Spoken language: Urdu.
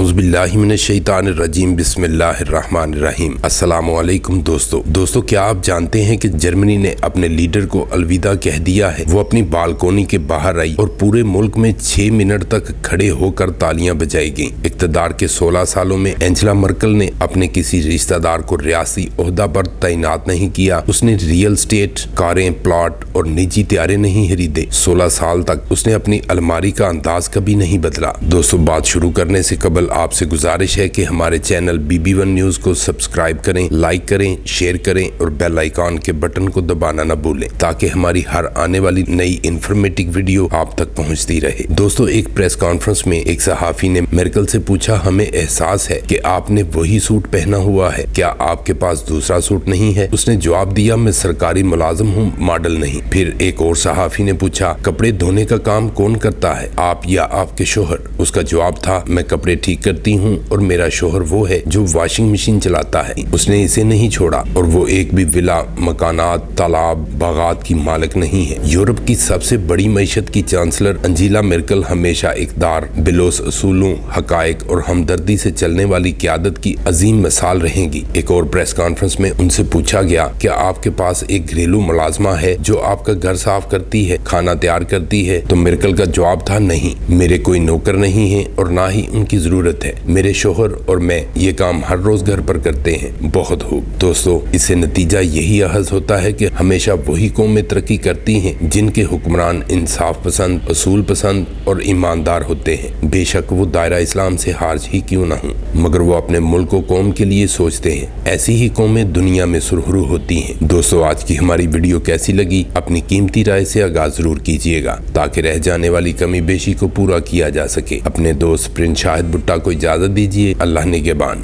اعوذ باللہ من الشیطان الرجیم بسم اللہ الرحمن الرحیم۔ السلام علیکم دوستو، کیا آپ جانتے ہیں کہ جرمنی نے اپنے لیڈر کو الوداع کہہ دیا ہے؟ وہ اپنی بالکونی کے باہر آئی اور پورے ملک میں 6 منٹ تک کھڑے ہو کر تالیاں بجائی گئیں۔ اقتدار کے 16 سالوں میں اینجلا مرکل نے اپنے کسی رشتہ دار کو ریاستی عہدہ پر تعینات نہیں کیا۔ اس نے ریئل اسٹیٹ، کاریں، پلاٹ اور نجی طیارے نہیں خریدے۔ 16 سال تک اس نے اپنی الماری کا انداز کبھی نہیں بدلا۔ دوستو، بات شروع کرنے سے قبل آپ سے گزارش ہے کہ ہمارے چینل BB1 نیوز کو سبسکرائب کریں، لائک کریں، شیئر کریں اور بیل آئیکن کے بٹن کو دبانا نہ بھولیں تاکہ ہماری ہر آنے والی نئی انفارمیٹو ویڈیو آپ تک پہنچتی رہے۔ دوستو، ایک پریس کانفرنس میں ایک صحافی نے مرکل سے پوچھا، ہمیں احساس ہے کہ آپ نے وہی سوٹ پہنا ہوا ہے، کیا آپ کے پاس دوسرا سوٹ نہیں ہے؟ اس نے جواب دیا، میں سرکاری ملازم ہوں، ماڈل نہیں۔ پھر ایک اور صحافی نے پوچھا، کپڑے دھونے کا کام کون کرتا ہے، آپ یا آپ کے شوہر؟ اس کا جواب تھا، میں کپڑے ٹھیک کرتی ہوں اور میرا شوہر وہ ہے جو واشنگ مشین چلاتا ہے۔ اس نے اسے نہیں چھوڑا اور وہ ایک بھی ولا، مکانات، تالاب، باغات کی مالک نہیں ہے۔ یورپ کی سب سے بڑی معیشت کی چانسلر انجیلا مرکل ہمیشہ اقدار، بلوس اصولوں، حقائق اور ہمدردی سے چلنے والی قیادت کی عظیم مثال رہیں گی۔ ایک اور پریس کانفرنس میں ان سے پوچھا گیا، کیا آپ کے پاس ایک گھریلو ملازمہ ہے جو آپ کا گھر صاف کرتی ہے، کھانا تیار کرتی ہے؟ تو مرکل کا جواب تھا، نہیں، میرے کوئی نوکر نہیں ہے اور نہ ہی ان کی ضرورت ہے، میرے شوہر اور میں یہ کام ہر روز گھر پر کرتے ہیں۔ بہت خوب دوستو، اس سے نتیجہ یہی اخذ ہوتا ہے کہ ہمیشہ وہی قومیں ترقی کرتی ہیں جن کے حکمران انصاف پسند، اصول پسند اور ایماندار ہوتے ہیں، بے شک وہ دائرہ اسلام سے خارج ہی کیوں نہ ہوں، مگر وہ اپنے ملک و قوم کے لیے سوچتے ہیں۔ ایسی ہی قومیں دنیا میں سرخرو ہوتی ہیں۔ دوستو، آج کی ہماری ویڈیو کیسی لگی؟ اپنی قیمتی رائے سے آغاز ضرور کیجیے گا تاکہ رہ جانے والی کمی بیشی کو پورا کیا جا سکے۔ اپنے دوست پرنس شاہد بھٹہ کو اجازت دیجیے۔ اللہ نگہبان۔